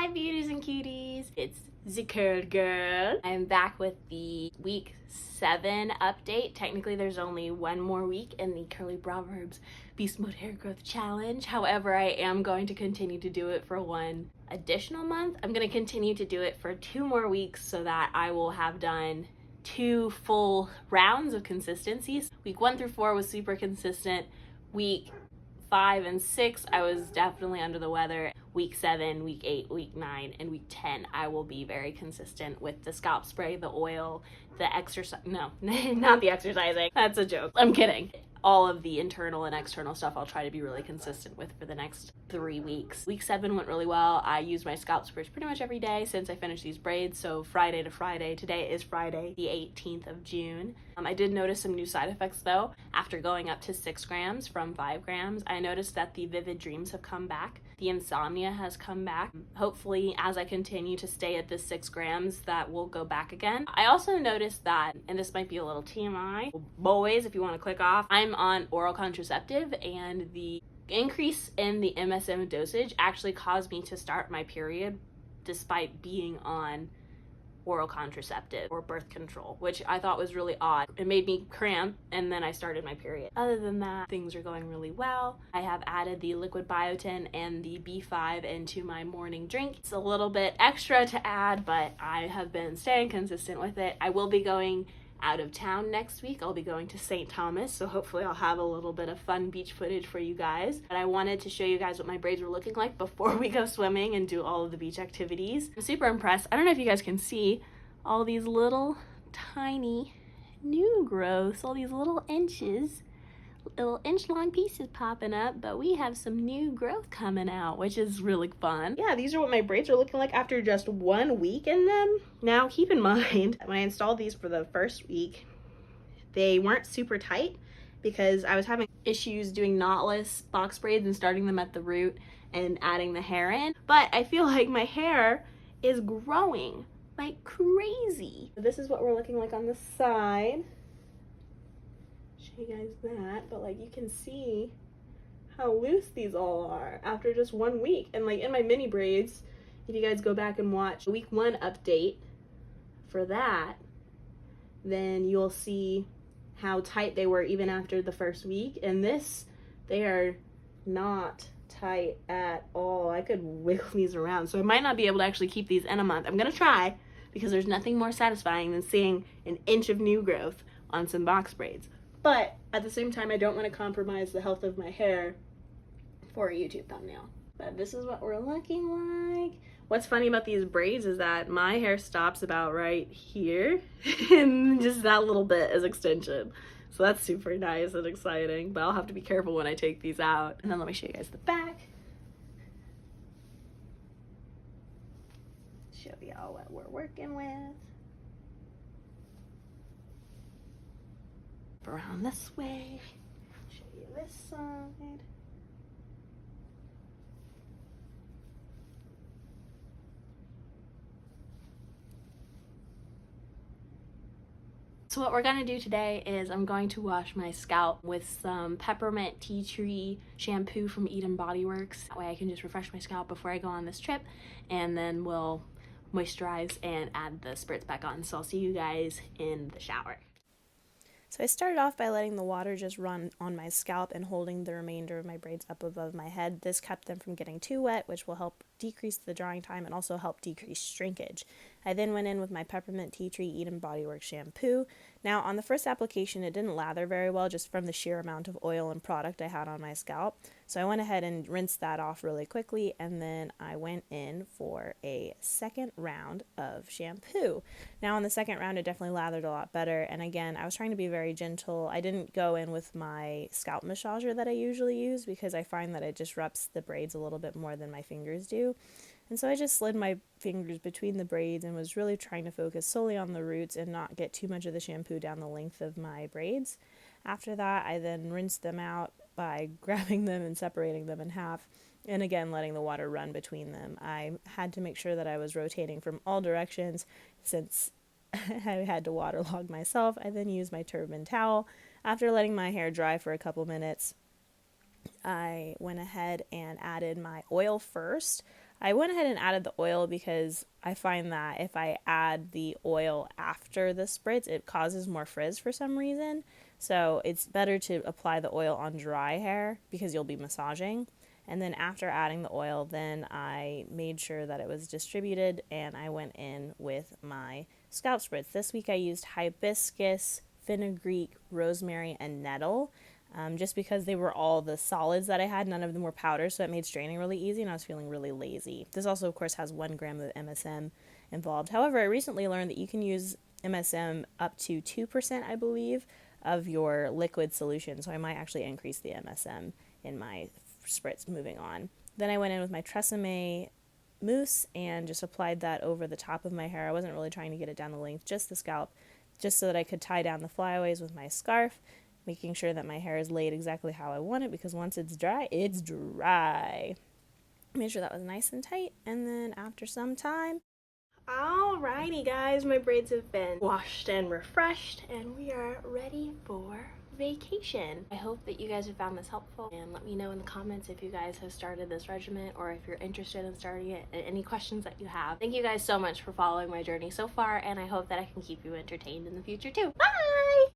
Hi beauties and cuties, it's the curl girl. I'm back with the week 7 update. Technically there's only one more week in the Curly Proverbz Beast Mode Hair Growth Challenge. However, I am going to continue to do it for one additional month. I'm going to continue to do it for 2 more weeks so that I will have done 2 full rounds of consistencies. Week 1 through 4 was super consistent. Week 5 and 6 I was definitely under the weather. Week 7, week 8, week 9, and week 10 I will be very consistent with the scalp spray, the oil, the exercise. No, not the exercising. That's a joke. I'm kidding. All of the internal and external stuff I'll try to be really consistent with for the next 3 weeks. Week 7 went really well. I used my scalp sprays pretty much every day since I finished these braids, so Friday to Friday. Today is Friday, the 18th of June. I did notice some new side effects though. After going up to 6 grams from 5 grams, I noticed that the vivid dreams have come back. The insomnia has come back. Hopefully, as I continue to stay at this 6 grams, that will go back again. I also noticed that, and this might be a little TMI, boys, if you want to click off, I'm on oral contraceptive, and the increase in the MSM dosage actually caused me to start my period despite being on oral contraceptive or birth control, which I thought was really odd. It made me cramp and then I started my period. Other than that, things are going really well. I have added the liquid biotin and the B5 into my morning drink. It's a little bit extra to add, but I have been staying consistent with it. I will be going out of town next week. I'll be going to St. Thomas, so hopefully I'll have a little bit of fun beach footage for you guys. But I wanted to show you guys what my braids were looking like before we go swimming and do all of the beach activities. I'm super impressed. I don't know if you guys can see all these little tiny new growths, all these little inches, little inch-long pieces popping up, but we have some new growth coming out, which is really fun. Yeah, these are what my braids are looking like after just 1 week in them. Now, keep in mind, when I installed these for the first week, they weren't super tight because I was having issues doing knotless box braids and starting them at the root and adding the hair in. But I feel like my hair is growing like crazy. This is what we're looking like on the side. Show you guys that, but like you can see how loose these all are after just 1 week. And like in my mini braids, if you guys go back and watch week 1 update for that, then you'll see how tight they were even after the first week. And this, they are not tight at all. I could wiggle these around, so I might not be able to actually keep these in a month. I'm gonna try, because there's nothing more satisfying than seeing an inch of new growth on some box braids. But at the same time, I don't want to compromise the health of my hair for a YouTube thumbnail. But this is what we're looking like. What's funny about these braids is that my hair stops about right here, and just that little bit is extension. So that's super nice and exciting, but I'll have to be careful when I take these out. And then let me show you guys the back. Show y'all what we're working with. Around this way. Show you this side. So what we're gonna do today is I'm going to wash my scalp with some peppermint tea tree shampoo from Eden Body Works. That way I can just refresh my scalp before I go on this trip, and then we'll moisturize and add the spritz back on. So I'll see you guys in the shower. So I started off by letting the water just run on my scalp and holding the remainder of my braids up above my head. This kept them from getting too wet, which will help decrease the drying time and also help decrease shrinkage. I then went in with my peppermint tea tree Eden Body Works shampoo. Now on the first application, it didn't lather very well just from the sheer amount of oil and product I had on my scalp. So I went ahead and rinsed that off really quickly, and then I went in for a second round of shampoo. Now on the second round, it definitely lathered a lot better, and again, I was trying to be very gentle. I didn't go in with my scalp massager that I usually use because I find that it disrupts the braids a little bit more than my fingers do. And so I just slid my fingers between the braids and was really trying to focus solely on the roots and not get too much of the shampoo down the length of my braids. After that, I then rinsed them out by grabbing them and separating them in half, and again letting the water run between them. I had to make sure that I was rotating from all directions since I had to waterlog myself. I then used my turban towel. After letting my hair dry for a couple minutes, I went ahead and added my oil first. I went ahead and added the oil because I find that if I add the oil after the spritz, it causes more frizz for some reason. So it's better to apply the oil on dry hair because you'll be massaging. And then after adding the oil, then I made sure that it was distributed and I went in with my scalp spritz. This week I used hibiscus, fenugreek, rosemary, and nettle. Just because they were all the solids that I had, none of them were powders, so it made straining really easy and I was feeling really lazy. This also, of course, has 1 gram of MSM involved. However, I recently learned that you can use MSM up to 2%, I believe, of your liquid solution, so I might actually increase the MSM in my spritz moving on. Then I went in with my Tresemme mousse and just applied that over the top of my hair. I wasn't really trying to get it down the length, just the scalp, just so that I could tie down the flyaways with my scarf, making sure that my hair is laid exactly how I want it, because once it's dry, it's dry. Made sure that was nice and tight, and then after some time... Alrighty guys, my braids have been washed and refreshed, and we are ready for vacation. I hope that you guys have found this helpful, and let me know in the comments if you guys have started this regimen or if you're interested in starting it and any questions that you have. Thank you guys so much for following my journey so far, and I hope that I can keep you entertained in the future too. Bye!